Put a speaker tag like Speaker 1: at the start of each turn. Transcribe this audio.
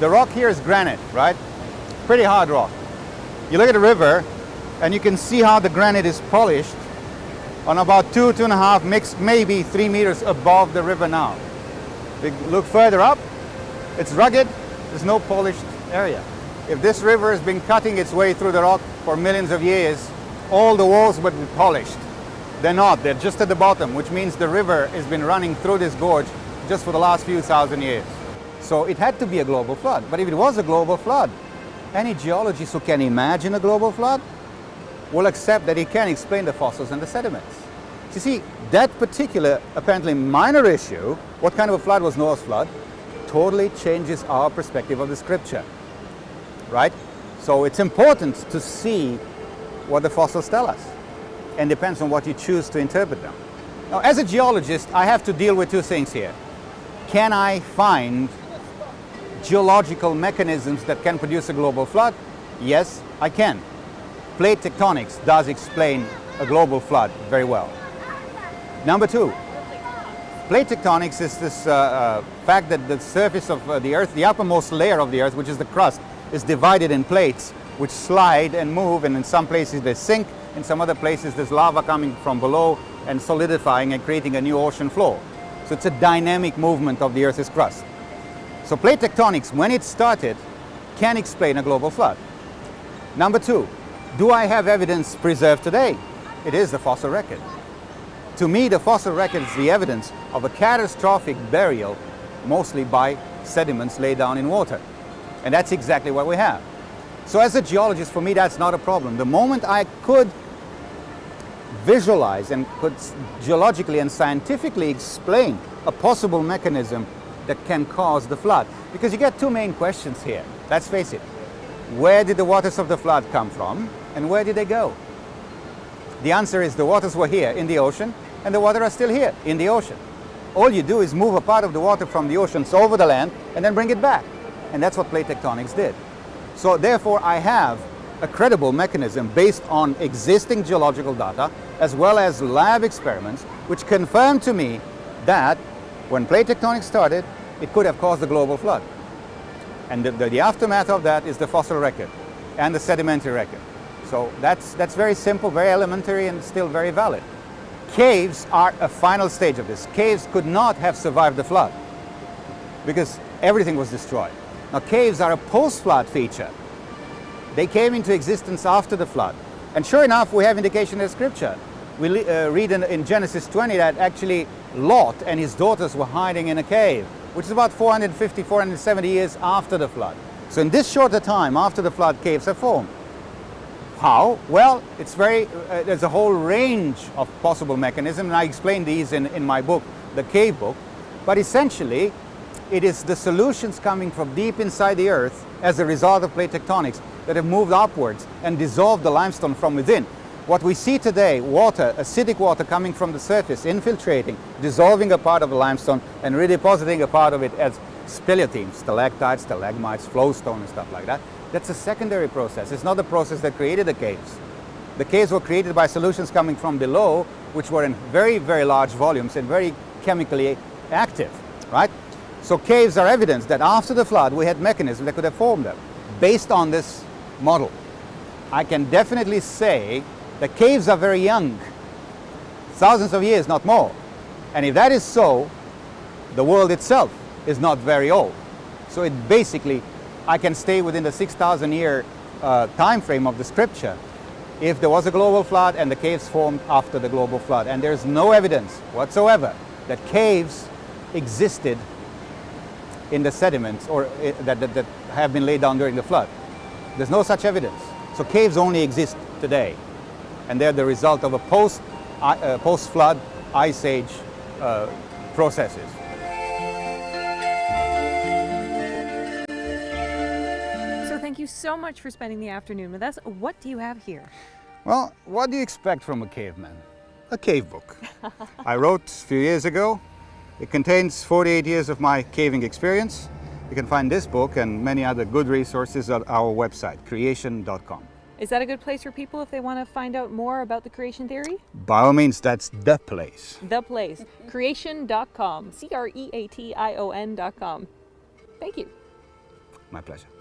Speaker 1: The rock here is granite, right? Pretty hard rock. You look at the river and you can see how the granite is polished on about 2.5, maybe 3 meters above the river now. If you look further up, it's rugged, there's no polished area. If this river has been cutting its way through the rock for millions of years, all the walls would be polished. They're not, they're just at the bottom, which means the river has been running through this gorge just for the last few thousand years. So it had to be a global flood. But if it was a global flood, any geologist who can imagine a global flood will accept that he can explain the fossils and the sediments. You see, that particular, apparently minor issue, what kind of a flood was Noah's flood, totally changes our perspective of the scripture, right? So it's important to see what the fossils tell us, and depends on what you choose to interpret them. Now, as a geologist, I have to deal with two things here. Can I find geological mechanisms that can produce a global flood? Yes, I can. Plate tectonics does explain a global flood very well. Number two, plate tectonics is this fact that the surface of the Earth, the uppermost layer of the Earth, which is the crust, is divided in plates which slide and move, and in some places they sink, in some other places there's lava coming from below and solidifying and creating a new ocean floor. So it's a dynamic movement of the Earth's crust. So plate tectonics, when it started, can explain a global flood. Number two, do I have evidence preserved today? It is the fossil record. To me, the fossil record is the evidence of a catastrophic burial, mostly by sediments laid down in water. And that's exactly what we have. So as a geologist, for me, that's not a problem. The moment I could visualize and could geologically and scientifically explain a possible mechanism that can cause the flood. Because you get two main questions here. Let's face it. Where did the waters of the flood come from, and where did they go? The answer is the waters were here in the ocean, and the water are still here in the ocean. All you do is move a part of the water from the oceans over the land and then bring it back. And that's what plate tectonics did. So therefore, I have a credible mechanism based on existing geological data as well as lab experiments which confirm to me that when plate tectonics started, it could have caused a global flood. And the aftermath of that is the fossil record and the sedimentary record. So that's very simple, very elementary, and still very valid. Caves are a final stage of this. Caves could not have survived the flood because everything was destroyed. Now, caves are a post-flood feature. They came into existence after the flood. And sure enough, we have indication in Scripture. We read in Genesis 20 that actually Lot and his daughters were hiding in a cave, which is about 450, 470 years after the flood. So in this shorter time after the flood, caves are formed. How? Well, there's a whole range of possible mechanisms, and I explain these in my book, the Cave Book. But essentially, it is the solutions coming from deep inside the Earth as a result of plate tectonics that have moved upwards and dissolved the limestone from within. What we see today, water, acidic water coming from the surface, infiltrating, dissolving a part of the limestone and redepositing a part of it as speleothemes, stalactites, stalagmites, flowstone and stuff like that. That's a secondary process. It's not the process that created the caves. The caves were created by solutions coming from below, which were in very, very large volumes and very chemically active, right? So caves are evidence that after the flood, we had mechanisms that could have formed them. Based on this model, I can definitely say that caves are very young, thousands of years, not more. And if that is so, the world itself is not very old. So it basically, I can stay within the 6,000 year time frame of the scripture if there was a global flood and the caves formed after the global flood. And there's no evidence whatsoever that caves existed in the sediments or that have been laid down during the flood. There's no such evidence. So caves only exist today, and they're the result of a post-flood ice age processes.
Speaker 2: So thank you so much for spending the afternoon with us. What do you have here?
Speaker 1: Well, what do you expect from a caveman? A cave book. I wrote a few years ago. It contains 48 years of my caving experience. You can find this book and many other good resources at our website, creation.com.
Speaker 2: Is that a good place for people if they want to find out more about the creation theory?
Speaker 1: By all means, that's the place.
Speaker 2: The place. Creation.com. CREATION.com. Thank you.
Speaker 1: My pleasure.